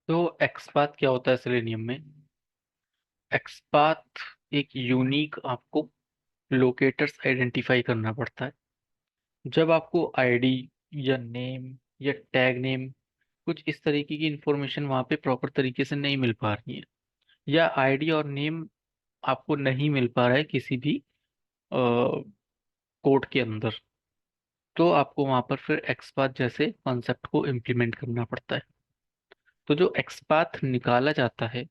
तो एक्सपाथ क्या होता है सेलेनियम में? एक्सपाथ एक यूनिक आपको लोकेटर्स आइडेंटिफाई करना पड़ता है। जब आपको आईडी या नेम या टैग नेम कुछ इस तरीके की इंफॉर्मेशन वहां पे प्रॉपर तरीके से नहीं मिल पा रही है, या आईडी और नेम आपको नहीं मिल पा रहा है किसी भी कोड के अंदर, तो आपको वहां पर फिर एक्सपाथ जैसे कॉन्सेप्ट को इम्प्लीमेंट करना पड़ता है। तो जो एक्सपाथ निकाला जाता है,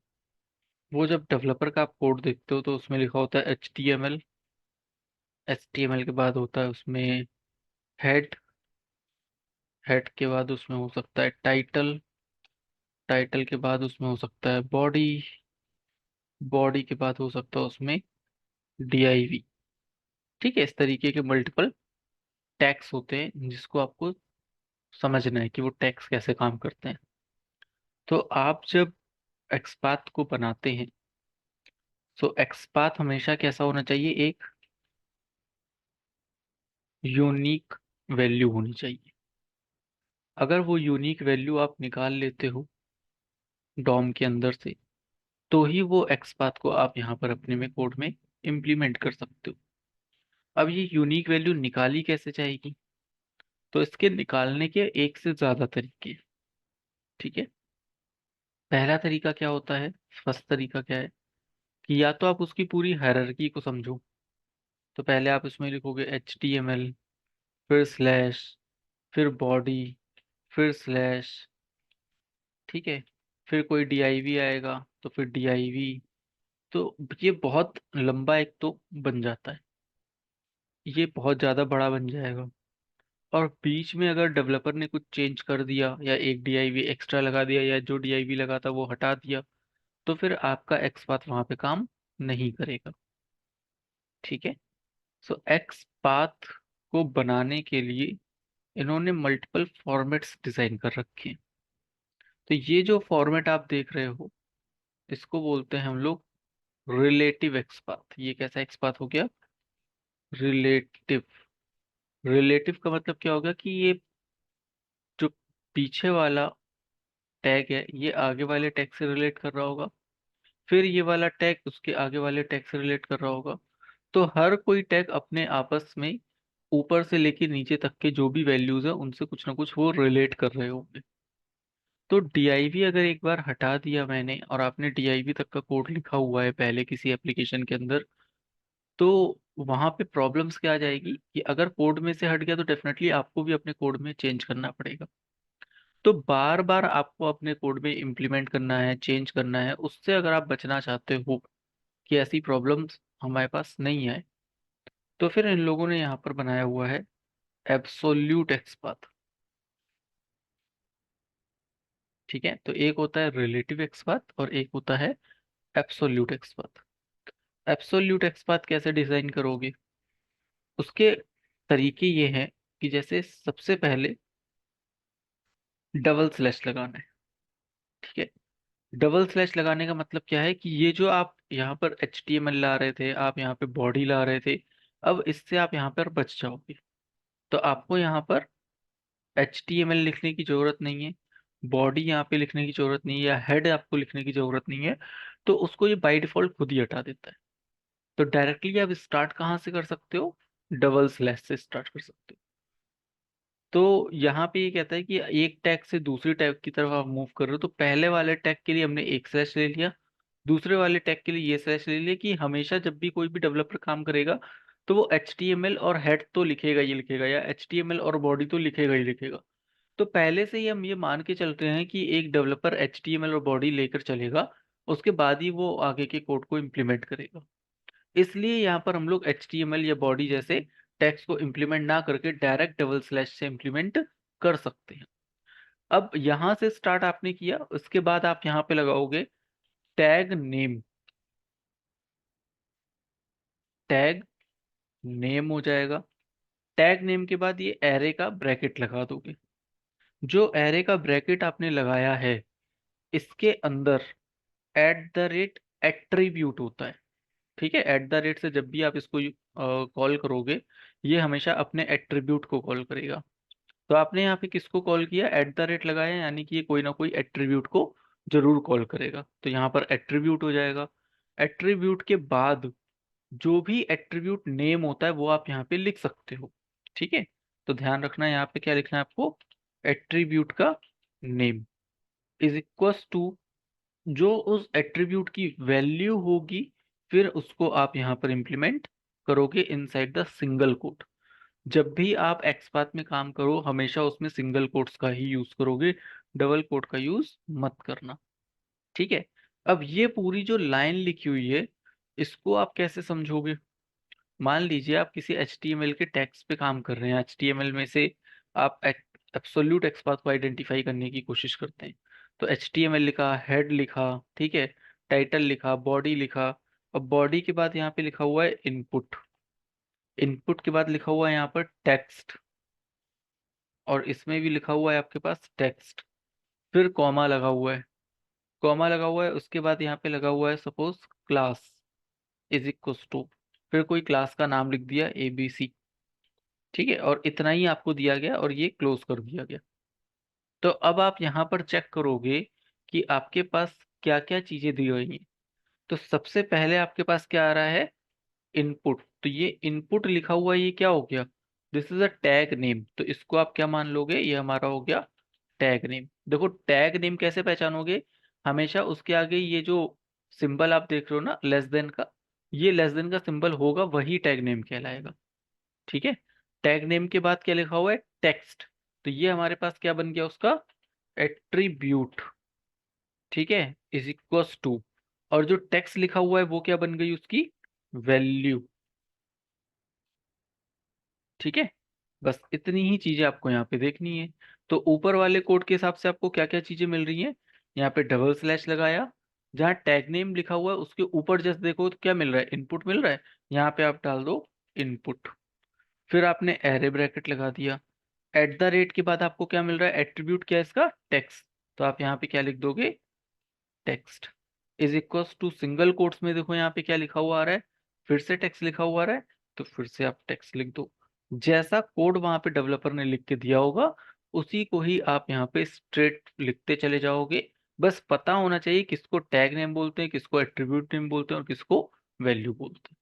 वो जब डेवलपर का आप कोड देखते हो तो उसमें लिखा होता है HTML। HTML के बाद होता है उसमें हेड। हेड के बाद उसमें हो सकता है टाइटल। टाइटल के बाद उसमें हो सकता है बॉडी। बॉडी के बाद हो सकता है उसमें DIV। ठीक है, इस तरीके के मल्टीपल टैग्स होते हैं जिसको आपको समझना है कि वो टैग्स कैसे काम करते हैं। तो आप जब एक्सपाथ को बनाते हैं, तो एक्सपाथ हमेशा कैसा होना चाहिए? एक यूनिक वैल्यू होनी चाहिए। अगर वो यूनिक वैल्यू आप निकाल लेते हो डॉम के अंदर से, तो ही वो एक्सपाथ को आप यहाँ पर अपने में कोड में इम्प्लीमेंट कर सकते हो। अब ये यूनिक वैल्यू निकाली कैसे जाएगी? तो इसके निकालने के एक से ज्यादा तरीके हैं, ठीक है। पहला तरीका क्या होता है? फर्स्ट तरीका क्या है कि या तो आप उसकी पूरी हायरार्की को समझो। तो पहले आप उसमें लिखोगे HTML, फिर स्लैश, फिर बॉडी, फिर स्लैश, ठीक है। फिर कोई DIV आएगा तो फिर DIV। तो ये बहुत लंबा एक तो बन जाता है, ये बहुत ज़्यादा बड़ा बन जाएगा। और बीच में अगर डेवलपर ने कुछ चेंज कर दिया या एक DIV एक्स्ट्रा लगा दिया या जो DIV लगा था वो हटा दिया, तो फिर आपका एक्सपाथ वहां पे काम नहीं करेगा, ठीक है। सो एक्सपाथ को बनाने के लिए इन्होंने मल्टीपल फॉर्मेट्स डिजाइन कर रखे हैं। तो ये जो फॉर्मेट आप देख रहे हो, इसको बोलते हैं हम लोग रिलेटिव एक्सपाथ। ये कैसा एक्सपाथ हो गया? रिलेटिव। रिलेटिव का मतलब क्या होगा कि ये जो पीछे वाला टैग है ये आगे वाले टैग से रिलेट कर रहा होगा, फिर ये वाला टैग उसके आगे वाले टैग से रिलेट कर रहा होगा। तो हर कोई टैग अपने आपस में ऊपर से लेके नीचे तक के जो भी वैल्यूज है उनसे कुछ ना कुछ वो रिलेट कर रहे होंगे। तो DIV अगर एक बार हटा दिया मैंने और आपने DIV तक का कोड लिखा हुआ है पहले किसी एप्लीकेशन के अंदर, तो वहां पे प्रॉब्लम्स क्या आ जाएगी कि अगर कोड में से हट गया तो डेफिनेटली आपको भी अपने कोड में चेंज करना पड़ेगा। तो बार बार आपको अपने कोड में इम्प्लीमेंट करना है, चेंज करना है। उससे अगर आप बचना चाहते हो कि ऐसी प्रॉब्लम्स हमारे पास नहीं आए, तो फिर इन लोगों ने यहाँ पर बनाया हुआ है एब्सोल्यूट एक्सपाथ। ठीक है, तो एक होता है रिलेटिव एक्सपाथ और एक होता है एब्सोल्यूट एक्सपाथ। एब्सोल्यूट एक्सपाथ कैसे डिजाइन करोगे? उसके तरीके ये हैं कि जैसे सबसे पहले डबल स्लैश लगाना है, ठीक है। डबल स्लैश लगाने का मतलब क्या है कि ये जो आप यहाँ पर HTML ला रहे थे, आप यहाँ पे बॉडी ला रहे थे, अब इससे आप यहाँ पर बच जाओगे। तो आपको यहाँ पर HTML लिखने की जरूरत नहीं है, बॉडी यहाँ पे लिखने की जरूरत नहीं है, या हेड आपको लिखने की जरूरत नहीं है। तो उसको ये बाय डिफॉल्ट खुद ही हटा देता है। तो डायरेक्टली आप स्टार्ट कहाँ से कर सकते हो? डबल स्लैश से स्टार्ट कर सकते हो। तो यहाँ पे ये कहता है कि एक टैग से दूसरी टैग की तरफ आप मूव कर रहे हो, तो पहले वाले टैग के लिए हमने एक स्लैश ले लिया, दूसरे वाले टैग के लिए ये स्लैश ले लिया, कि हमेशा जब भी कोई भी डेवलपर काम करेगा तो वो HTML और हेड तो लिखेगा ही लिखेगा, या HTML और बॉडी तो लिखेगा ही लिखेगा। तो पहले से ही हम ये मान के चलते हैं कि एक डेवलपर HTML और बॉडी लेकर चलेगा, उसके बाद ही वो आगे के कोड को इम्प्लीमेंट करेगा। इसलिए यहाँ पर हम लोग HTML या बॉडी जैसे टैग्स को इम्प्लीमेंट ना करके डायरेक्ट डबल स्लैश से इम्प्लीमेंट कर सकते हैं। अब यहाँ से स्टार्ट आपने किया, उसके बाद आप यहाँ पे लगाओगे टैग नेम। टैग नेम हो जाएगा। टैग नेम के बाद ये एरे का ब्रैकेट लगा दोगे। जो एरे का ब्रैकेट आपने लगाया है, इसके अंदर एट द रेट एट्रीब्यूट होता है। ठीक है, एट द रेट से जब भी आप इसको कॉल करोगे, ये हमेशा अपने एट्रीब्यूट को कॉल करेगा। तो आपने यहाँ पे किसको कॉल किया? एट द रेट लगाया, यानी कि ये कोई ना कोई एट्रीब्यूट को जरूर कॉल करेगा। तो यहाँ पर एट्रीब्यूट हो जाएगा। एट्रीब्यूट के बाद जो भी एट्रीब्यूट नेम होता है वो आप यहाँ पे लिख सकते हो। ठीक है, तो ध्यान रखना यहाँ पे क्या लिखना है आपको, एट्रीब्यूट का नेम इज इक्वल्स टू जो उस एट्रीब्यूट की वैल्यू होगी, फिर उसको आप यहाँ पर इंप्लीमेंट करोगे इनसाइड द सिंगल कोट। जब भी आप एक्सपाथ में काम करो हमेशा उसमें सिंगल कोट्स का ही यूज करोगे, डबल कोट का यूज मत करना। ठीक है, अब ये पूरी जो लाइन लिखी हुई है इसको आप कैसे समझोगे। मान लीजिए आप किसी HTML के टेक्स्ट पे काम कर रहे हैं, HTML में से आप एब्सोल्यूट एक्सपाथ को आइडेंटिफाई करने की कोशिश करते हैं। तो HTML लिखा, हेड लिखा, ठीक है, टाइटल लिखा, बॉडी लिखा, और बॉडी के बाद यहाँ पे लिखा हुआ है इनपुट, इनपुट के बाद लिखा हुआ है यहाँ पर टेक्स्ट, और इसमें भी लिखा हुआ है आपके पास टेक्स्ट, फिर कॉमा लगा हुआ है, कॉमा लगा हुआ है, उसके बाद यहाँ पे लगा हुआ है suppose class is equal to, फिर कोई क्लास का नाम लिख दिया ABC। ठीक है, और इतना ही आपको दिया गया और ये क्लोज कर दिया गया। तो अब आप यहाँ पर चेक करोगे कि आपके पास क्या क्या चीजें दी हुई हैं। तो सबसे पहले आपके पास क्या आ रहा है, इनपुट। तो ये इनपुट लिखा हुआ ये क्या हो गया, this is a tag name. तो इसको आप क्या मान लोगे, ये हमारा हो गया टैग नेम। देखो टैग नेम कैसे पहचानोगे, हमेशा उसके आगे ये जो सिंबल आप देख रहे हो ना लेस देन का, ये लेस देन का सिंबल होगा वही टैग नेम कहलाएगा। ठीक है, टैग नेम के बाद क्या लिखा हुआ है, टेक्स्ट। तो ये हमारे पास क्या बन गया उसका, एट्रीब्यूट। ठीक है, इज इक्वल्स टू, और जो टेक्स्ट लिखा हुआ है वो क्या बन गई उसकी वैल्यू। ठीक है, बस इतनी ही चीजें आपको यहाँ पे देखनी है। तो ऊपर वाले कोड के हिसाब से आपको क्या क्या चीजें मिल रही हैं, यहाँ पे डबल स्लैश लगाया, जहाँ टैग नेम लिखा हुआ है उसके ऊपर जस्ट देखो तो क्या मिल रहा है, इनपुट मिल रहा है, यहाँ पे आप डाल दो इनपुट। फिर आपने एरे ब्रैकेट लगा दिया, एट द रेट के बाद आपको क्या मिल रहा है, एट्रीब्यूट क्या है इसका, टेक्स्ट। तो आप यहाँ पे क्या लिख दोगे, text is equals to single quotes में देखो यहाँ पे क्या लिखा हुआ आ रहा है, फिर से टेक्स्ट लिखा हुआ आ रहा है, तो फिर से आप टेक्स्ट लिख दो। जैसा कोड वहां पे डेवलपर ने लिख के दिया होगा उसी को ही आप यहाँ पे स्ट्रेट लिखते चले जाओगे। बस पता होना चाहिए किसको टैग नेम बोलते हैं, किसको एट्रीब्यूट नेम बोलते हैं, और किसको वैल्यू बोलते हैं।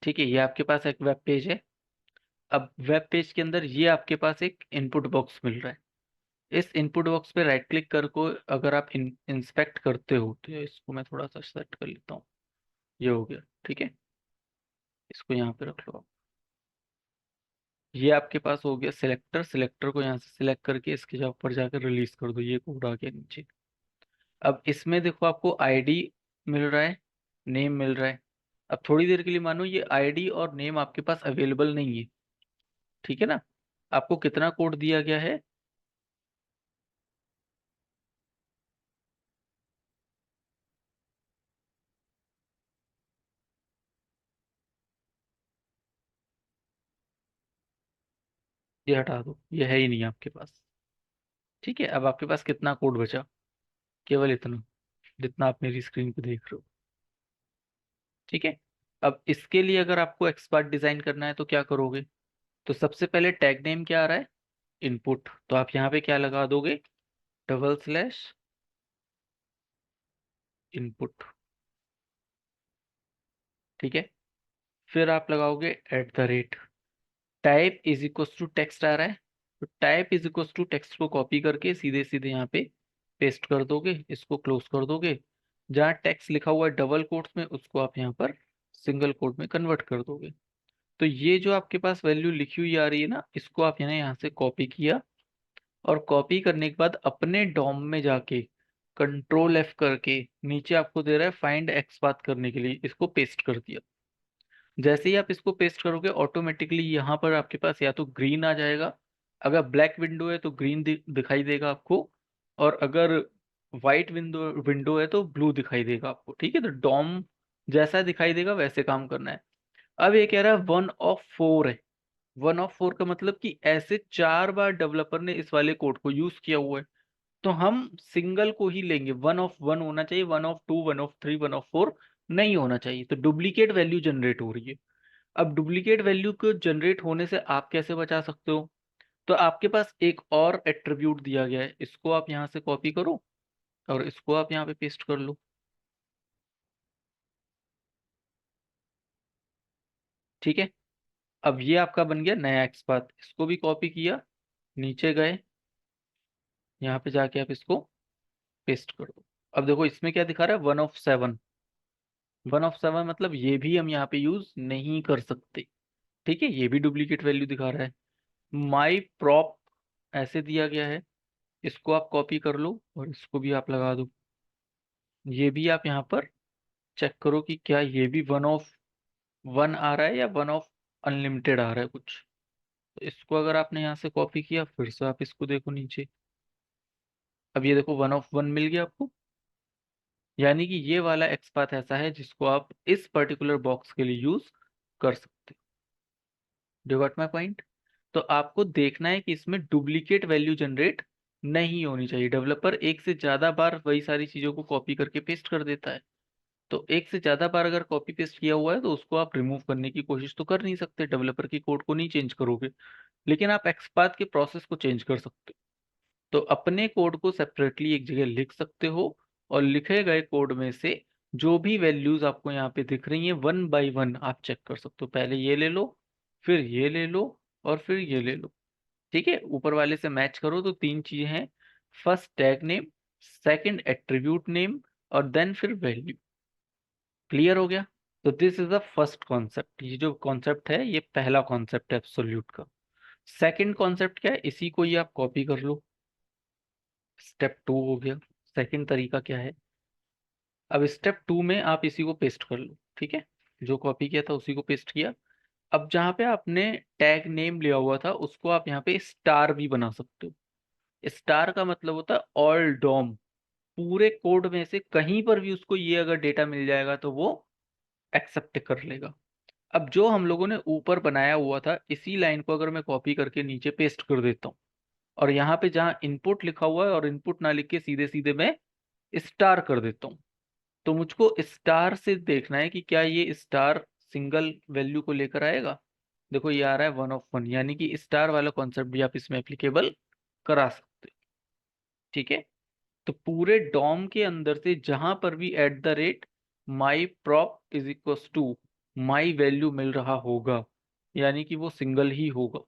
ठीक है, ये आपके पास एक वेब पेज है। अब वेब पेज के अंदर ये आपके पास एक इनपुट बॉक्स मिल रहा है। इस इनपुट बॉक्स पे राइट क्लिक करके अगर आप इंस्पेक्ट करते हो, तो इसको मैं थोड़ा सा सेट कर लेता हूँ, ये हो गया। ठीक है, इसको यहाँ पे रख लो आप। ये आपके पास हो गया सिलेक्टर, सिलेक्टर को यहाँ से सिलेक्ट करके इसके ऊपर जाकर रिलीज कर दो, ये कोड आ गया नीचे। अब इसमें देखो आपको आईडी मिल रहा है, नेम मिल रहा है। अब थोड़ी देर के लिए मानो ये आईडी और नेम आपके पास अवेलेबल नहीं है। ठीक है ना, आपको कितना कोड दिया गया है, ये हटा दो, ये है ही नहीं आपके पास। ठीक है, अब आपके पास कितना कोड बचा, केवल इतना जितना आप मेरी स्क्रीन पे देख रहे हो। ठीक है, अब इसके लिए अगर आपको एक्सपर्ट डिजाइन करना है तो क्या करोगे, तो सबसे पहले टैग नेम क्या आ रहा है, इनपुट। तो आप यहाँ पे क्या लगा दोगे, डबल स्लैश इनपुट। ठीक है, फिर आप लगाओगे at the rate, type is equal to text आ रहा है, तो type is equal to text को कॉपी करके सीधे सीधे यहाँ पे पेस्ट कर दोगे, इसको क्लोज कर दोगे। जहाँ टेक्स्ट लिखा हुआ है डबल कोट्स में उसको आप यहाँ पर सिंगल कोट में कन्वर्ट कर दोगे। तो ये जो आपके पास वैल्यू लिखी हुई आ रही है ना, इसको आप यहाँ से कॉपी किया, और कॉपी करने के बाद अपने डॉम में जाके कंट्रोल F करके नीचे आपको दे रहा है फाइंड एक्सपाथ करने के लिए, इसको पेस्ट कर दिया। जैसे ही आप इसको पेस्ट करोगे ऑटोमेटिकली यहाँ पर आपके पास या तो ग्रीन आ जाएगा, अगर ब्लैक विंडो है तो ग्रीन दिखाई देगा आपको, और अगर वाइट विंडो विंडो है तो ब्लू दिखाई देगा आपको। ठीक है, तो डॉम जैसा दिखाई देगा वैसे काम करना है। अब ये कह रहा है 1 ऑफ 4 है, 1 ऑफ 4 का मतलब कि ऐसे 4 बार डेवलपर ने इस वाले कोड को यूज किया हुआ है, तो हम सिंगल को ही लेंगे। 1 ऑफ 1 होना चाहिए, 1 ऑफ 2, 1 ऑफ 3, 1 ऑफ 4 नहीं होना चाहिए। तो डुप्लीकेट वैल्यू जनरेट हो रही है। अब डुप्लीकेट वैल्यू को जनरेट होने से आप कैसे बचा सकते हो, तो आपके पास एक और एट्रीब्यूट दिया गया है, इसको आप यहाँ से कॉपी करो और इसको आप यहाँ पे पेस्ट कर लो। ठीक है, अब ये आपका बन गया नया एक्सपाथ। इसको भी कॉपी किया, नीचे गए, यहाँ पे जाके आप इसको पेस्ट कर दो। अब देखो इसमें क्या दिखा रहा है, 1 of 7। 1 of 7 मतलब ये भी हम यहाँ पे यूज नहीं कर सकते। ठीक है, ये भी डुप्लीकेट वैल्यू दिखा रहा है। माई प्रॉप ऐसे दिया गया है, इसको आप कॉपी कर लो और इसको भी आप लगा दो। ये भी आप यहाँ पर चेक करो कि क्या ये भी 1 of 1 आ रहा है या 1 of अनलिमिटेड आ रहा है कुछ। तो इसको अगर आपने यहाँ से कॉपी किया, फिर से आप इसको देखो नीचे, अब ये देखो 1 of 1 मिल गया आपको। यानी कि ये वाला एक्सपाथ ऐसा है जिसको आप इस पर्टिकुलर बॉक्स के लिए यूज कर सकते हो। Do got my point? तो आपको देखना है कि इसमें डुप्लीकेट वैल्यू जनरेट नहीं होनी चाहिए। डेवलपर एक से ज्यादा बार वही सारी चीजों को कॉपी करके पेस्ट कर देता है। तो एक से ज्यादा बार अगर कॉपी पेस्ट किया हुआ है तो उसको आप रिमूव करने की कोशिश तो कर नहीं सकते, डेवलपर की कोड को नहीं चेंज करोगे, लेकिन आप एक्सपाथ के प्रोसेस को चेंज कर सकते हो। तो अपने कोड को सेपरेटली एक जगह लिख सकते हो, और लिखे गए कोड में से जो भी वैल्यूज आपको यहाँ पे दिख रही हैं 1 by 1 आप चेक कर सकते हो। पहले ये ले लो, फिर ये ले लो, और फिर ये ले लो। ठीक है, ऊपर वाले से मैच करो तो तीन चीजें हैं, first tag name, second attribute name, और देन फिर वैल्यू। क्लियर हो गया? तो this is the first concept. ये जो कॉन्सेप्ट है ये पहला कॉन्सेप्ट है एब्सोल्यूट का। सेकंड कॉन्सेप्ट क्या है, इसी को ही आप कॉपी कर लो। स्टेप 2 हो गया। सेकंड तरीका क्या है, अब स्टेप 2 में आप इसी को पेस्ट कर लो। ठीक है, जो कॉपी किया था उसी को पेस्ट किया। अब जहाँ पे आपने टैग नेम लिया हुआ था उसको आप यहाँ पे स्टार भी बना सकते हो। स्टार का मतलब होता है ऑल डॉम। पूरे कोड में से कहीं पर भी उसको ये अगर डेटा मिल जाएगा तो वो एक्सेप्ट कर लेगा। अब जो हम लोगों ने ऊपर बनाया हुआ था इसी लाइन को अगर मैं कॉपी करके नीचे पेस्ट कर देता हूँ, और यहाँ पे जहाँ इनपुट लिखा हुआ है और इनपुट ना लिख के सीधे सीधे मैं स्टार कर देता हूँ, तो मुझको स्टार से देखना है कि क्या ये स्टार सिंगल वैल्यू को लेकर आएगा। देखो ये आ रहा है 1 of 1, यानी कि स्टार वाला कॉन्सेप्ट भी आप इसमें एप्लीकेबल करा सकते हो। ठीक है, तो पूरे डॉम के अंदर से जहां पर भी at the rate my prop is equal to my value मिल रहा होगा, यानी कि वो सिंगल ही होगा।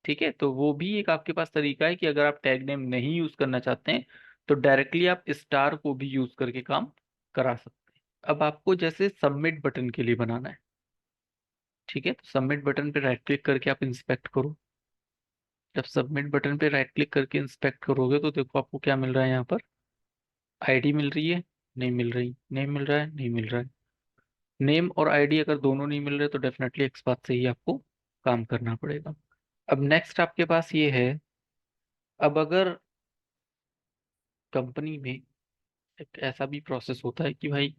ठीक है, तो वो भी एक आपके पास तरीका है कि अगर आप टैग नेम नहीं यूज करना चाहते हैं तो डायरेक्टली आप स्टार को भी यूज करके काम करा सकते हैं। अब आपको जैसे सबमिट बटन के लिए बनाना है। ठीक है, तो सबमिट बटन पे राइट क्लिक करके आप इंस्पेक्ट करो। जब सबमिट बटन पे राइट क्लिक करके इंस्पेक्ट करोगे तो देखो आपको क्या मिल रहा है यहाँ पर, आईडी मिल रही है, नहीं मिल रही, नेम मिल रहा है, नहीं मिल रहा है। नेम और आईडी अगर दोनों नहीं मिल रहे तो डेफिनेटली एक्सपाथ से ही आपको काम करना पड़ेगा। अब नेक्स्ट आपके पास ये है, अब अगर कंपनी में एक ऐसा भी प्रोसेस होता है कि भाई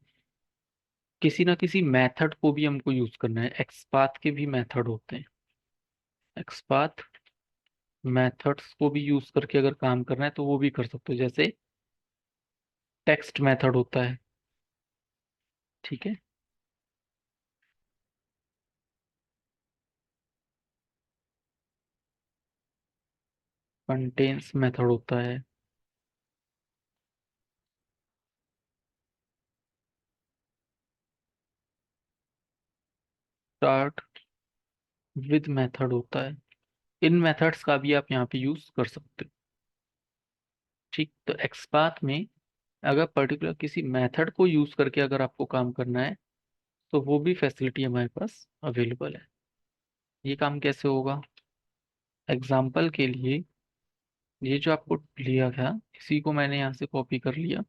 किसी ना किसी मेथड को भी हमको यूज करना है, एक्सपाथ के भी मेथड होते हैं। एक्सपाथ मेथड्स को भी यूज करके अगर काम करना है तो वो भी कर सकते हो, जैसे टेक्स्ट मेथड होता है। ठीक है, कंटेन्स मेथड होता है, स्टार्ट विद मेथड होता है। इन मेथड्स का भी आप यहाँ पे यूज कर सकते हो। ठीक, तो एक्सपाथ में अगर पर्टिकुलर किसी मेथड को यूज करके अगर आपको काम करना है तो वो भी फैसिलिटी हमारे पास अवेलेबल है। ये काम कैसे होगा, एग्जाम्पल के लिए ये जो आपको लिया था इसी को मैंने यहाँ से कॉपी कर लिया,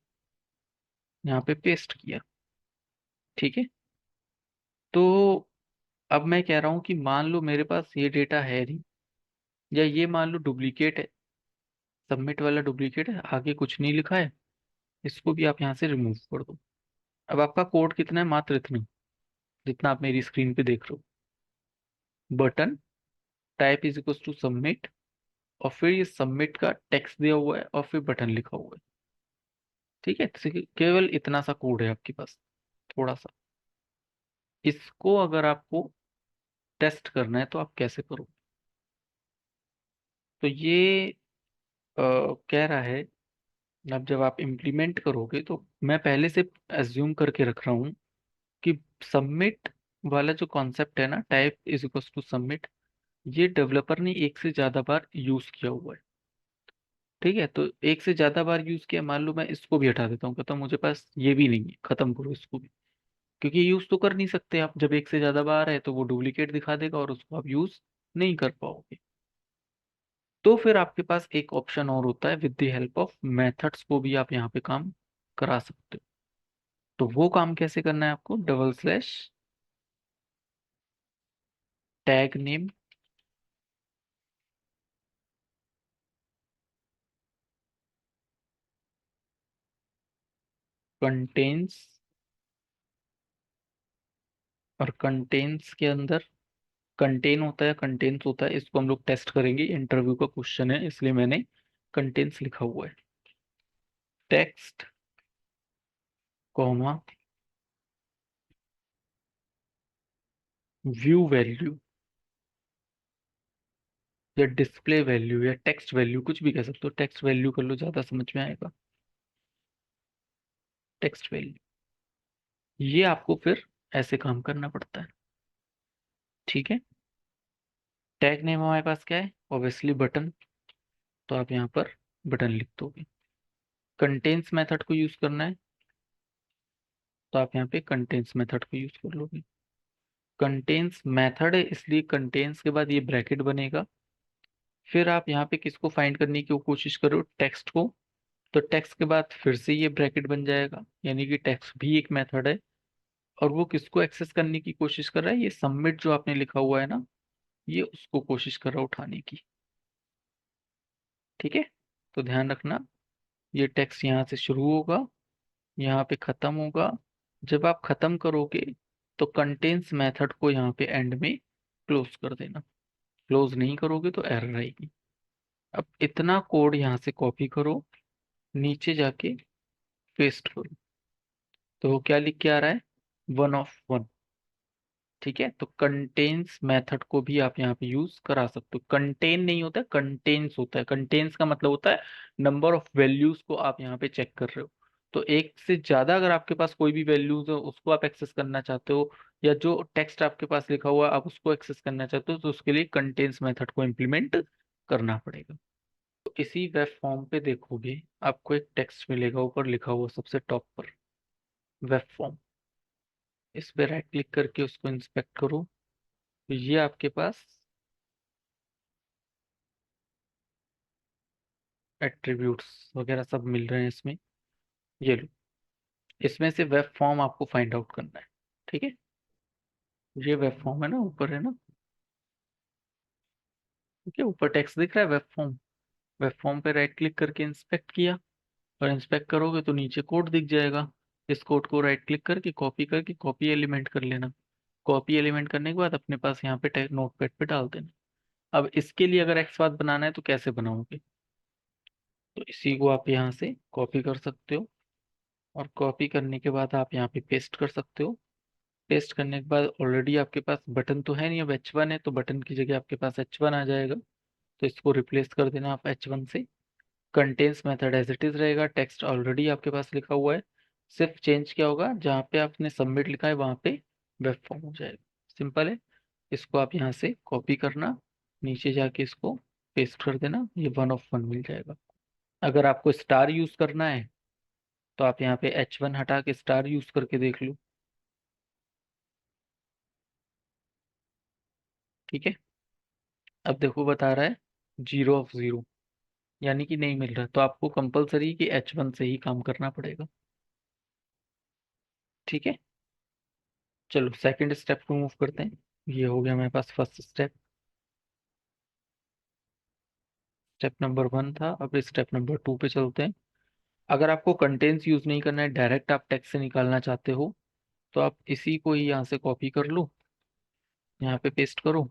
यहाँ पे पेस्ट किया। ठीक है, तो अब मैं कह रहा हूँ कि मान लो मेरे पास ये डेटा है नहीं, या ये मान लो डुप्लीकेट है, सबमिट वाला डुप्लीकेट है, आगे कुछ नहीं लिखा है, इसको भी आप यहाँ से रिमूव कर दो। अब आपका कोड कितना है, मात्र इतना जितना आप मेरी स्क्रीन पे देख रहे हो। Button type is equal to submit, और फिर ये सबमिट का टेक्स्ट दिया हुआ है और फिर बटन लिखा हुआ है। ठीक है, तो केवल इतना सा कोड है आपके पास, थोड़ा सा। इसको अगर आपको टेस्ट करना है तो आप कैसे करो, तो ये कह रहा है, अब जब आप इम्प्लीमेंट करोगे तो मैं पहले से एज्यूम करके रख रहा हूँ कि सबमिट वाला जो कॉन्सेप्ट है ना, type is equal to submit, ये डेवलपर ने एक से ज्यादा बार यूज किया हुआ है। ठीक है, तो एक से ज्यादा बार यूज किया, मान लो मैं इसको भी हटा देता हूँ, कहता हूँ मुझे पास ये भी नहीं है, खत्म करो इसको भी, क्योंकि यूज तो कर नहीं सकते आप, जब एक से ज्यादा बार है तो वो डुप्लीकेट दिखा देगा और उसको आप यूज नहीं कर पाओगे। तो फिर आपके पास एक ऑप्शन और होता है, with the help of methods को भी आप यहाँ पे काम करा सकते हो। तो वो काम कैसे करना है आपको, double slash tag name contains, और कंटेन्स के अंदर कंटेन होता है, कंटेन्स होता है, इसको हम लोग टेस्ट करेंगे, इंटरव्यू का क्वेश्चन है इसलिए मैंने कंटेन्स लिखा हुआ है। टेक्स्ट कॉमा व्यू वैल्यू या डिस्प्ले वैल्यू या टेक्स्ट वैल्यू, कुछ भी कह सकते हो, टेक्स्ट वैल्यू कर लो, ज्यादा समझ में आएगा। टेक्स्ट वैल्यू, ये आपको फिर ऐसे काम करना पड़ता है। ठीक है, टैग नेम हमारे पास क्या है, ऑब्वियसली बटन, तो आप यहाँ पर बटन लिख दोगे। कंटेन्स मेथड को यूज करना है, तो आप यहाँ पे कंटेन्स मेथड को यूज कर लोगे। कंटेन्स मेथड है इसलिए कंटेन्स के बाद ये ब्रैकेट बनेगा। फिर आप यहाँ पे किसको फाइंड करने की कोशिश करो, टेक्स्ट को, तो टेक्स्ट के बाद फिर से ये ब्रैकेट बन जाएगा, यानी कि टेक्स्ट भी एक मेथड है। और वो किसको एक्सेस करने की कोशिश कर रहा है, ये सबमिट जो आपने लिखा हुआ है ना, ये उसको कोशिश कर रहा है उठाने की। ठीक है, तो ध्यान रखना, ये टेक्स्ट यहाँ से शुरू होगा, यहाँ पे खत्म होगा। जब आप खत्म करोगे तो कंटेन्स मेथड को यहाँ पे एंड में क्लोज कर देना, क्लोज नहीं करोगे तो एरर आएगी। अब इतना कोड यहाँ से कॉपी करो, नीचे जाके पेस्ट करो, तो वो क्या लिख के आ रहा है, 1 of 1। ठीक है, तो कंटेन्स मेथड को भी आप यहाँ पे यूज करा सकते हो। कंटेन नहीं होता है, कंटेन्स होता है। कंटेन्स का मतलब होता है नंबर ऑफ वैल्यूज को आप यहाँ पे चेक कर रहे हो। तो एक से ज्यादा अगर आपके पास कोई भी वैल्यूज हो उसको आप एक्सेस करना चाहते हो, या जो टेक्स्ट आपके पास लिखा हुआ है आप उसको एक्सेस करना चाहते हो, तो उसके लिए कंटेन्स मेथड को इम्प्लीमेंट करना पड़ेगा। तो इसी वेब फॉर्म पे देखोगे, आपको एक टेक्स्ट मिलेगा ऊपर लिखा हुआ सबसे टॉप पर, वेब फॉर्म। इस पे राइट क्लिक करके उसको इंस्पेक्ट करो, तो ये आपके पास एट्रीब्यूट्स वगैरह सब मिल रहे हैं इसमें। ये लो, इसमें से वेब फॉर्म आपको फाइंड आउट करना है। ठीक है, ये वेब फॉर्म है ना, ऊपर है ना, ठीक है, ऊपर टेक्स्ट दिख रहा है वेब फॉर्म। वेब फॉर्म पे राइट क्लिक करके इंस्पेक्ट किया, और इंस्पेक्ट करोगे तो नीचे कोड दिख जाएगा। इस कोड को राइट क्लिक करके कॉपी करके कॉपी एलिमेंट कर लेना। कॉपी एलिमेंट करने के बाद अपने पास यहाँ पे नोटपैड पे डाल देना। अब इसके लिए अगर एक्स बात बनाना है तो कैसे बनाओगे, तो इसी को आप यहाँ से कॉपी कर सकते हो, और कॉपी करने के बाद आप यहाँ पे पेस्ट कर सकते हो। पेस्ट करने के बाद ऑलरेडी आपके पास बटन तो है नहीं, अब H1 है, तो बटन की जगह आपके पास H1 आ जाएगा, तो इसको रिप्लेस कर देना आप H1 से। Contains method as it is रहेगा, टेक्स्ट ऑलरेडी आपके पास लिखा हुआ है, सिर्फ चेंज क्या होगा, जहाँ पे आपने सबमिट लिखा है वहाँ पे वेब फॉर्म हो जाएगा। सिंपल है, इसको आप यहाँ से कॉपी करना, नीचे जाके इसको पेस्ट कर देना, ये 1 of 1 मिल जाएगा। अगर आपको स्टार यूज करना है तो आप यहाँ पे H1 हटा के स्टार यूज करके देख लो। ठीक है, अब देखो बता रहा है 0 of 0, यानी कि नहीं मिल रहा, तो आपको कंपलसरी कि H1 से ही काम करना पड़ेगा। ठीक है, चलो सेकंड स्टेप को मूव करते हैं। ये हो गया हमारे पास फर्स्ट स्टेप, स्टेप नंबर 1 था। अब स्टेप नंबर 2 पे चलते हैं। अगर आपको कंटेंट्स यूज नहीं करना है, डायरेक्ट आप टेक्स्ट से निकालना चाहते हो, तो आप इसी को ही यहाँ से कॉपी कर लो, यहाँ पे पेस्ट करो।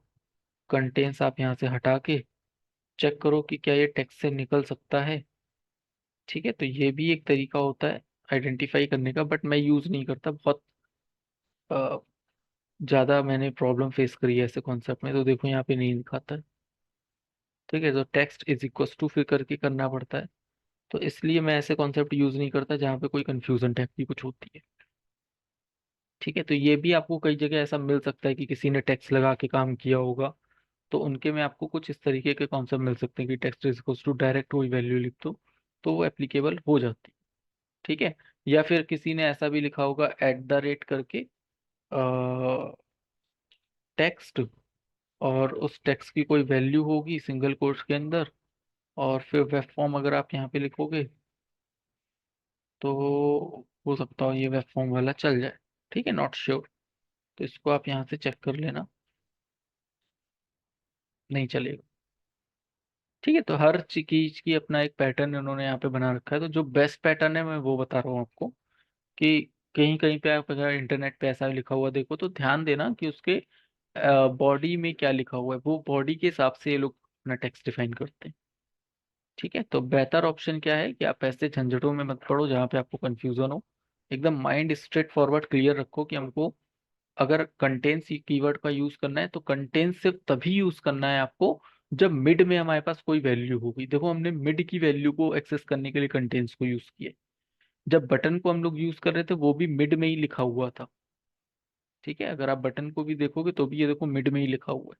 कंटेंट्स आप यहाँ से हटा के चेक करो कि क्या ये टेक्स्ट से निकल सकता है। ठीक है, तो ये भी एक तरीका होता है आइडेंटिफाई करने का, बट मैं यूज नहीं करता, बहुत ज्यादा मैंने प्रॉब्लम फेस करी है ऐसे कॉन्सेप्ट में, तो देखो यहाँ पे नहीं दिखाता है। ठीक है, तो टेक्स्ट इज इक्वल टू फिर करके करना पड़ता है। तो इसलिए मैं ऐसे कॉन्सेप्ट यूज नहीं करता जहाँ पे कोई कंफ्यूजन टाइप की कुछ होती है। ठीक है, तो ये भी आपको कई जगह ऐसा मिल सकता है कि किसी ने टेक्स्ट लगा के काम किया होगा, तो उनके में आपको कुछ इस तरीके के कॉन्सेप्ट मिल सकते हैं कि text is equal to direct वही वैल्यू लिख दो, तो वो एप्लीकेबल हो जाती है। ठीक है, या फिर किसी ने ऐसा भी लिखा होगा एट द रेट करके टेक्स्ट, और उस टेक्स्ट की कोई वैल्यू होगी सिंगल कोट्स के अंदर, और फिर वेब फॉर्म अगर आप यहाँ पे लिखोगे तो हो सकता हो ये वेब फॉर्म वाला चल जाए। ठीक है, नॉट श्योर, तो इसको आप यहाँ से चेक कर लेना, नहीं चलेगा। ठीक है, तो हर चीज की अपना एक पैटर्न उन्होंने यहाँ पे बना रखा है, तो जो बेस्ट पैटर्न है मैं वो बता रहा हूँ आपको, कि कहीं कहीं पे आप अगर इंटरनेट पे ऐसा लिखा हुआ देखो तो ध्यान देना कि उसके बॉडी में क्या लिखा हुआ है, वो बॉडी के हिसाब से ये लोग अपना टेक्स्ट डिफाइन करते हैं। ठीक है, तो बेहतर ऑप्शन क्या है कि आप ऐसे झंझटों में मत पड़ो जहाँ पे आपको कंफ्यूजन हो। एकदम माइंड स्ट्रेट फॉरवर्ड क्लियर रखो कि हमको अगर कंटेंट्स कीवर्ड का यूज करना है तो कंटेंट सिर्फ तभी यूज करना है आपको जब मिड में हमारे पास कोई वैल्यू होगी। देखो हमने मिड की वैल्यू को एक्सेस करने के लिए कंटेंट्स को यूज किया, जब बटन को हम लोग यूज कर रहे थे वो भी मिड में ही लिखा हुआ था। ठीक है, अगर आप बटन को भी देखोगे तो भी ये देखो मिड में ही लिखा हुआ है।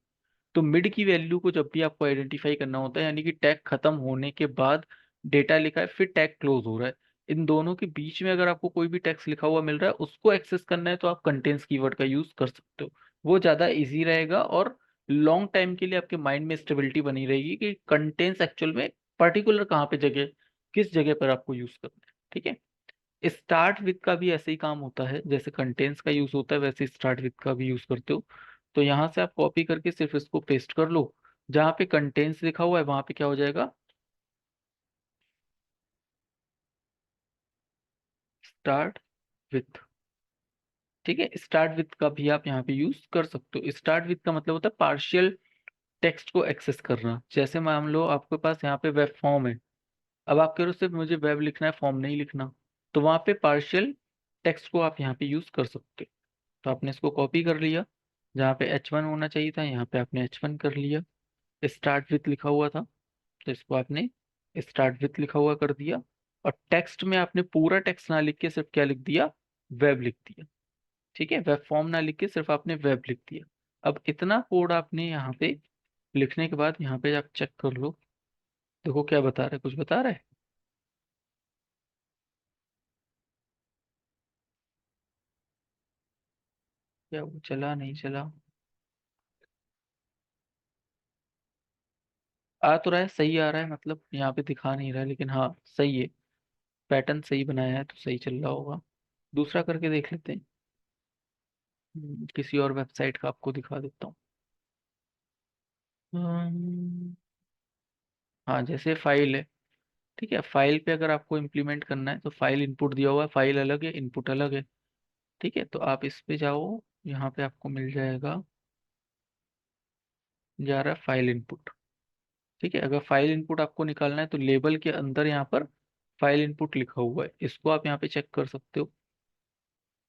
तो मिड की वैल्यू को जब भी आपको आइडेंटिफाई करना होता है, यानी कि टैग खत्म होने के बाद डेटा लिखा है फिर टैग क्लोज हो रहा है, इन दोनों के बीच में अगर आपको कोई भी टेक्स्ट लिखा हुआ मिल रहा है उसको एक्सेस करना है तो आप कंटेंट्स कीवर्ड का यूज कर सकते हो। वो ज्यादा इजी रहेगा और लॉन्ग टाइम के लिए आपके माइंड में स्टेबिलिटी बनी रहेगी कि कंटेंट्स एक्चुअल में पर्टिकुलर कहाँ पे जगह, किस जगह पर आपको यूज करना है। ठीक है, स्टार्ट विथ का भी ऐसे ही काम होता है, जैसे कंटेंट्स का यूज होता है वैसे स्टार्ट विथ का भी यूज करते हो। तो यहाँ से आप कॉपी करके सिर्फ इसको पेस्ट कर लो, जहाँ पे कंटेंट्स लिखा हुआ है वहां पे क्या हो जाएगा, स्टार्ट विथ। ठीक है, स्टार्ट विथ का भी आप यहाँ पे यूज कर सकते हो। स्टार्ट विथ का मतलब होता है पार्शियल टेक्स्ट को एक्सेस करना। जैसे मान लो आपके पास यहाँ पे वेब फॉर्म है, अब आप कह रहे हो सिर्फ मुझे वेब लिखना है फॉर्म नहीं लिखना, तो वहां पे पार्शियल टेक्स्ट को आप यहाँ पे यूज कर सकते हो। तो आपने इसको कॉपी कर लिया, जहाँ पे H1 होना चाहिए था यहाँ पे आपने H1 कर लिया। स्टार्ट विथ लिखा हुआ था तो इसको आपने स्टार्ट विथ लिखा हुआ कर दिया, और टेक्स्ट में आपने पूरा टेक्स्ट ना लिख के सिर्फ क्या लिख दिया, वेब लिख दिया। ठीक है, वेब फॉर्म ना लिख के सिर्फ आपने वेब लिख दिया। अब इतना कोड आपने यहाँ पे लिखने के बाद यहाँ पे आप चेक कर लो, देखो क्या बता रहा है, कुछ बता रहा है क्या, वो चला नहीं चला, आ तो रहा है, सही आ रहा है, मतलब यहाँ पे दिखा नहीं रहा है लेकिन हाँ सही है, पैटर्न सही बनाया है तो सही चल रहा होगा। दूसरा करके देख लेते हैं। किसी और वेबसाइट का आपको दिखा देता हूँ। हम्म, हाँ जैसे फाइल है, ठीक है, फाइल पे अगर आपको इम्प्लीमेंट करना है तो फाइल इनपुट दिया हुआ है, फाइल अलग है इनपुट अलग है। ठीक है, तो आप इस पे जाओ, यहाँ पे आपको मिल जाएगा, जा रहा है फाइल इनपुट। ठीक है, अगर फाइल इनपुट आपको निकालना है तो लेबल के अंदर यहाँ पर फाइल इनपुट लिखा हुआ है, इसको आप यहाँ पे चेक कर सकते हो।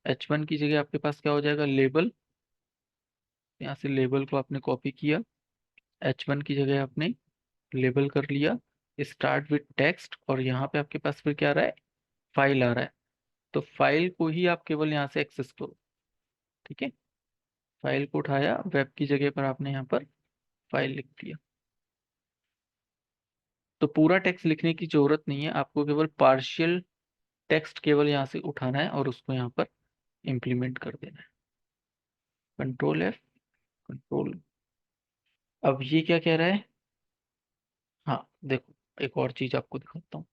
H1 की जगह आपके पास क्या हो जाएगा, लेबल। यहाँ से लेबल को आपने कॉपी किया, H1 की जगह आपने लेबल कर लिया, स्टार्ट विथ टेक्स्ट, और यहाँ पे आपके पास फिर क्या आ रहा है, फाइल आ रहा है। तो फाइल को ही आप केवल यहाँ से एक्सेस करो। ठीक है, फाइल को उठाया, वेब की जगह पर आपने यहाँ पर फाइल लिख दिया। तो पूरा टेक्स्ट लिखने की जरूरत नहीं है, आपको केवल पार्शियल टेक्स्ट केवल यहाँ से उठाना है और उसको यहाँ पर इम्प्लीमेंट कर देना है। Control F, control. अब ये क्या कह रहा है, हाँ देखो एक और चीज आपको दिखाता हूँ।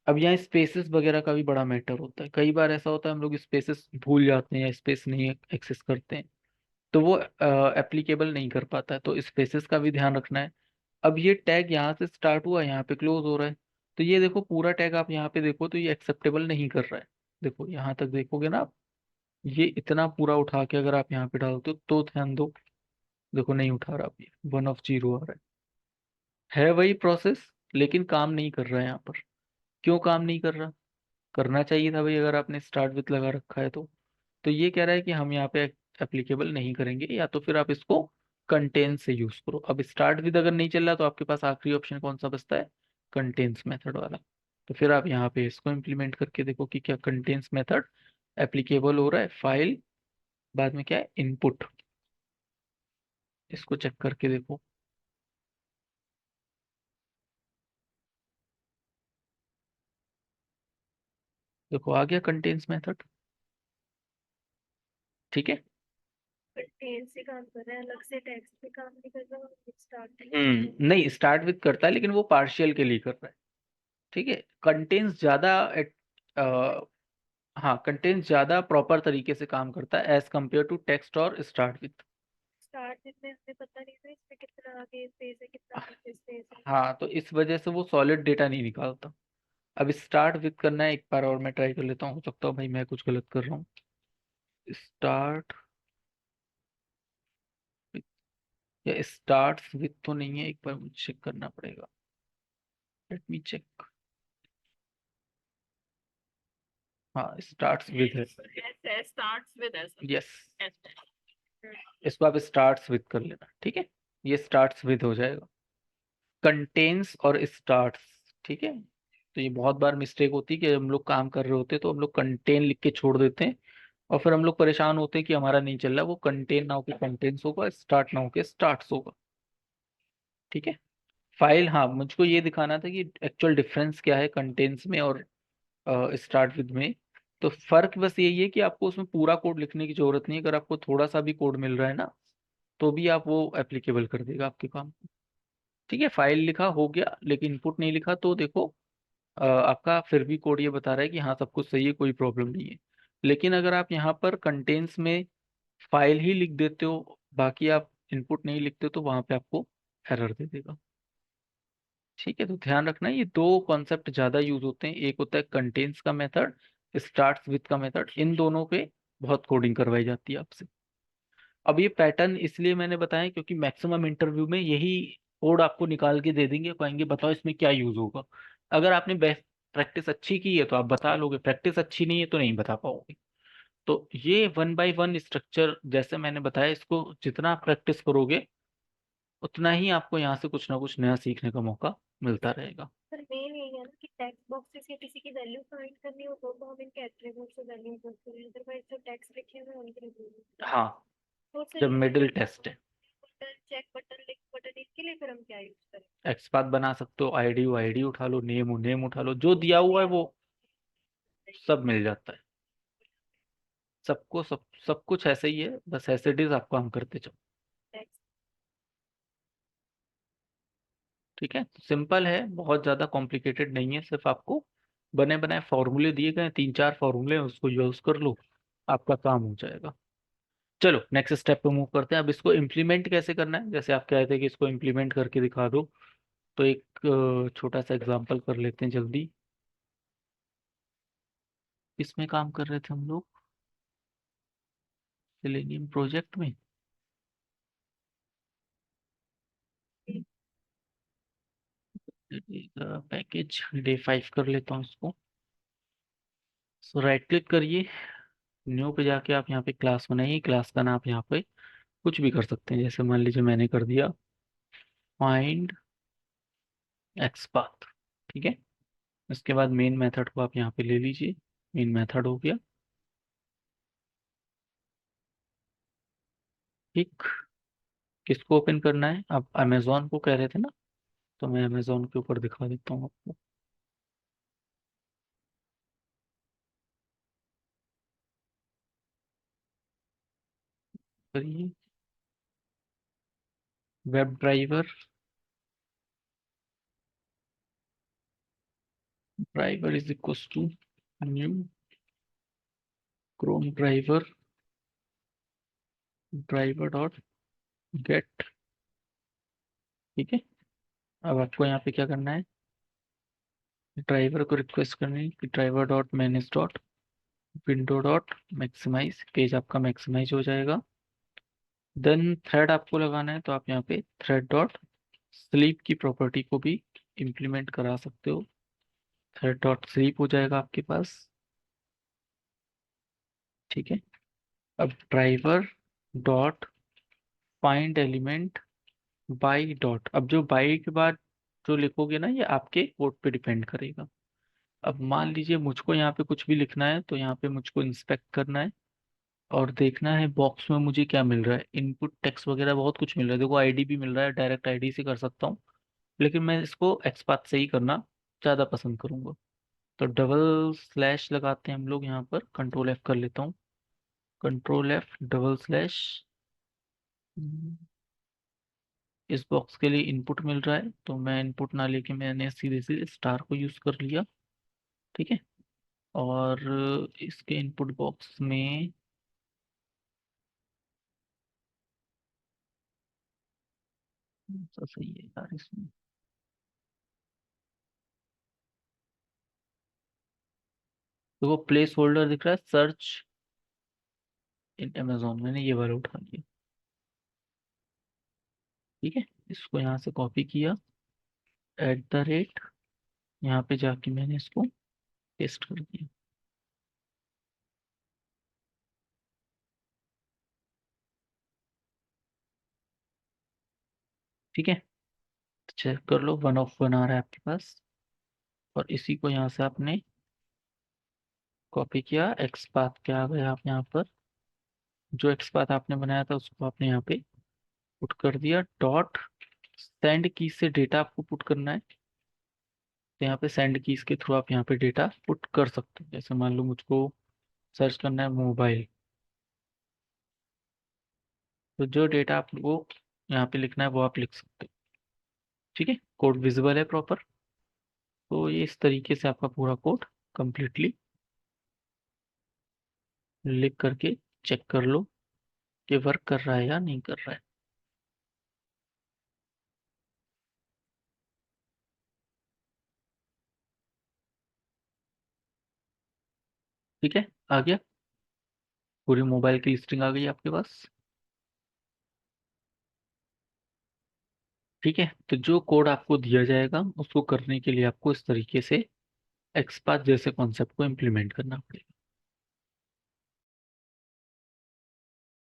अब यहाँ स्पेसेस वगैरह का भी बड़ा मैटर होता है, कई बार ऐसा होता है हम लोग स्पेसेस भूल जाते हैं या स्पेस नहीं एक्सेस करते हैं, तो वो एप्लीकेबल नहीं कर पाता है, तो स्पेसेस का भी ध्यान रखना है। अब ये टैग यहाँ से स्टार्ट हुआ यहाँ पे क्लोज हो रहा है, तो ये देखो पूरा टैग आप यहाँ पे देखो तो ये एक्सेप्टेबल नहीं कर रहा है। देखो यहाँ तक देखोगे ना आप, ये इतना पूरा उठा के अगर आप यहाँ पे डालते हो तो ध्यान दो, देखो नहीं उठा रहा, अब ये 1 of 0 आ रहा है वही प्रोसेस, लेकिन काम नहीं कर रहा है यहाँ पर। क्यों काम नहीं कर रहा, करना चाहिए था भाई अगर आपने स्टार्ट विथ लगा रखा है तो ये कह रहा है कि हम यहाँ पे एप्लीकेबल नहीं करेंगे, या तो फिर आप इसको कंटेन से यूज करो। अब स्टार्ट विद अगर नहीं चल रहा तो आपके पास आखिरी ऑप्शन कौन सा बचता है, कंटेन्स मेथड वाला। तो फिर आप यहाँ पे इसको इम्प्लीमेंट करके देखो कि क्या कंटेन्स मेथड एप्लीकेबल हो रहा है। फाइल, बाद में क्या है, इनपुट, इसको चेक करके देखो। देखो आ गया कंटेन्स मेथड, ठीक है। कंटेन से काम कर रहा है, अलग से टेक्स्ट पे काम नहीं कर रहा, स्टार्ट नहीं, स्टार्ट विद करता है लेकिन वो पार्शियल के लिए कर रहा है, ठीक है। कंटेन्स ज्यादा हाँ, कंटेन्स ज्यादा प्रॉपर तरीके से काम करता है एज कम्पेयर टू टेक्स्ट और स्टार्ट विद। स्टार्ट में हमें पता नहीं था इसमें कितना आगे स्पेस है, कितना पीछे स्पेस है। हाँ, तो इस वजह से वो सॉलिड डेटा नहीं निकालता। अब स्टार्ट विद करना है, एक बार और मैं ट्राई कर लेता हूँ, हो सकता है भाई मैं कुछ गलत कर रहा हूँ। स्टार्ट, या स्टार्ट विद तो नहीं है, एक बार मुझे चेक करना पड़ेगा। Let me check. हाँ, स्टार्ट्स विद है। स्टार्ट्स विद ऐसा। यस, ऐसा। इसको आप स्टार्ट्स विद कर लेना, ठीक है। ये स्टार्ट्स विद हो जाएगा। कंटेन्स और स्टार्ट्स, ठीक है। तो ये बहुत बार मिस्टेक होती है कि हम लोग काम कर रहे होते हैं तो हम लोग कंटेन लिख के छोड़ देते हैं, और फिर हम लोग परेशान होते हैं कि हमारा नहीं चल रहा। वो कंटेन ना होके कंटेन्स होगा, स्टार्ट ना होके स्टार्ट्स होगा, ठीक है। फाइल, हाँ, मुझको ये दिखाना था कि एक्चुअल डिफरेंस क्या है कंटेन्स में और स्टार्ट विद में। तो फर्क बस यही है कि आपको उसमें पूरा कोड लिखने की जरूरत नहीं है। अगर आपको थोड़ा सा भी कोड मिल रहा है ना, तो भी आप वो एप्लीकेबल कर देगा आपके काम को, ठीक है। फाइल लिखा हो गया लेकिन इनपुट नहीं लिखा, तो देखो आपका फिर भी कोड ये बता रहा है कि हाँ सब कुछ सही है, कोई प्रॉब्लम नहीं है। लेकिन अगर आप यहाँ पर कंटेंट्स में फाइल ही लिख देते हो, बाकी आप इनपुट नहीं लिखते हो, तो वहां पे आपको एरर दे देगा, ठीक है। तो ध्यान रखना, ये दो कॉन्सेप्ट ज्यादा यूज होते हैं। एक होता है कंटेंट्स का मेथड, स्टार्ट्स विद का मेथड, इन दोनों पे बहुत कोडिंग करवाई जाती है आपसे। अब ये पैटर्न इसलिए मैंने बताया क्योंकि मैक्सिमम इंटरव्यू में यही कोड आपको निकाल के दे देंगे, कहेंगे बताओ इसमें क्या यूज होगा। अगर आपने बेस्ट प्रैक्टिस अच्छी की है तो आप बता लोगे, प्रैक्टिस अच्छी नहीं है तो नहीं बता पाओगे। तो ये वन बाय वन स्ट्रक्चर जैसे मैंने बताया, इसको जितना आप प्रैक्टिस करोगे उतना ही आपको यहाँ से कुछ ना कुछ नया सीखने का मौका मिलता रहेगा। सर मेन यही है ना कि टेक्स्ट बॉक्सेस या किसी की वैल्यू फाइंड करनी हो तो हम इनके एट्रीब्यूट से वैल्यू पुट करें, अदरवाइज जो टेक्स्ट लिखे हुए हैं उनके लिए। हाँ, तो सर जब ये मिडिल टेस्ट है, button, check button, link button, इसके लिए फिर हम क्या यूज करें? एक्सपाथ बना सकते हो, आईडी उठा लो, नेम उठा लो, जो दिया हुआ है वो सब मिल जाता है। सबको सब कुछ ऐसे ही है, बस ऐसे इट इज, आप काम करते जाओ, टेक्स्ट। ठीक है। सिंपल है, बहुत ज्यादा कॉम्प्लिकेटेड नहीं है। सिर्फ आपको बने बनाए फॉर्मूले दिए गए हैं, 3 4 फॉर्मूले हैं, उसको यूज कर लो, आपका काम हो जाएगा। चलो नेक्स्ट स्टेप पे मूव करते हैं। अब इसको इम्प्लीमेंट कैसे करना है, जैसे आप कह रहे थे कि इसको इम्प्लीमेंट करके दिखा दो, तो एक छोटा सा एग्जांपल कर लेते हैं जल्दी। इसमें काम कर रहे थे हम लोग, सेलेनियम प्रोजेक्ट में। पैकेज डे 5 कर लेता हूँ इसको। सो राइट क्लिक करिए, न्यू पे जाके आप यहाँ पे क्लास बनाइए। क्लास का नाम यहाँ पे कुछ भी कर सकते हैं, जैसे मान लीजिए मैंने कर दिया फाइंड एक्सपाथ, ठीक है। इसके बाद मेन मेथड को आप यहाँ पे ले लीजिए, मेन मेथड हो गया, ठीक। किसको ओपन करना है, आप अमेजोन को कह रहे थे ना, तो मैं अमेजोन के ऊपर दिखा देता हूँ आपको। करिए, web driver, driver is equal to new Chrome driver, driver dot get, ठीक है। अब आपको यहाँ पे क्या करना है, ड्राइवर को रिक्वेस्ट करनी है कि driver dot manage dot window dot maximize, page आपका मैक्सिमाइज हो जाएगा। देन थ्रेड आपको लगाना है, तो आप यहाँ पे थ्रेड डॉट स्लीप की प्रॉपर्टी को भी इम्प्लीमेंट करा सकते हो, थ्रेड डॉट स्लीप हो जाएगा आपके पास, ठीक है। अब driver dot find element by dot. अब जो बाई के बाद जो लिखोगे ना, ये आपके कोड पे डिपेंड करेगा। अब मान लीजिए मुझको यहाँ पे कुछ भी लिखना है, तो यहाँ पे मुझको इंस्पेक्ट करना है और देखना है बॉक्स में मुझे क्या मिल रहा है। इनपुट टेक्स्ट वगैरह बहुत कुछ मिल रहा है, देखो आईडी भी मिल रहा है, डायरेक्ट आईडी से कर सकता हूँ, लेकिन मैं इसको एक्सपाथ से ही करना ज़्यादा पसंद करूंगा। तो डबल स्लैश लगाते हैं हम लोग यहाँ पर, कंट्रोल एफ कर लेता हूँ, कंट्रोल एफ डबल स्लैश। इस बॉक्स के लिए इनपुट मिल रहा है, तो मैं इनपुट ना लेके मैंने सीधे सीधे स्टार को यूज कर लिया। ठीक है। और इसके इनपुट बॉक्स में कौन सा सही है यार इसमें। तो वो प्लेस होल्डर दिख रहा है, सर्च इन अमेजोन, मैंने ये वाला उठा लिया। ठीक है। इसको यहाँ से कॉपी किया, एट द रेट, यहाँ पे जाके मैंने इसको पेस्ट कर दिया। ठीक है। चेक कर लो, 1 ऑफ 1 आ रहा है आपके पास। और इसी को यहाँ से आपने कॉपी किया, एक्स पाथ क्या आ गया आप यहाँ पर, जो एक्स पाथ आपने बनाया था उसको आपने यहाँ पे पुट कर दिया। डॉट सेंड की से डेटा आपको पुट करना है, तो यहाँ पे सेंड कीज के थ्रू आप यहाँ पे डेटा पुट कर सकते हो। जैसे मान लो मुझको सर्च करना है मोबाइल, तो जो डेटा आपको यहाँ पे लिखना है वो आप लिख सकते हो। ठीक है, कोड विजिबल है प्रॉपर। तो ये इस तरीके से आपका पूरा कोड कंप्लीटली लिख करके चेक कर लो कि वर्क कर रहा है या नहीं कर रहा है। ठीक है, आ गया, पूरी मोबाइल की लिस्टिंग आ गई आपके पास। ठीक है, तो जो कोड आपको दिया जाएगा उसको करने के लिए आपको इस तरीके से एक्सपाथ जैसे कॉन्सेप्ट को इम्प्लीमेंट करना पड़ेगा।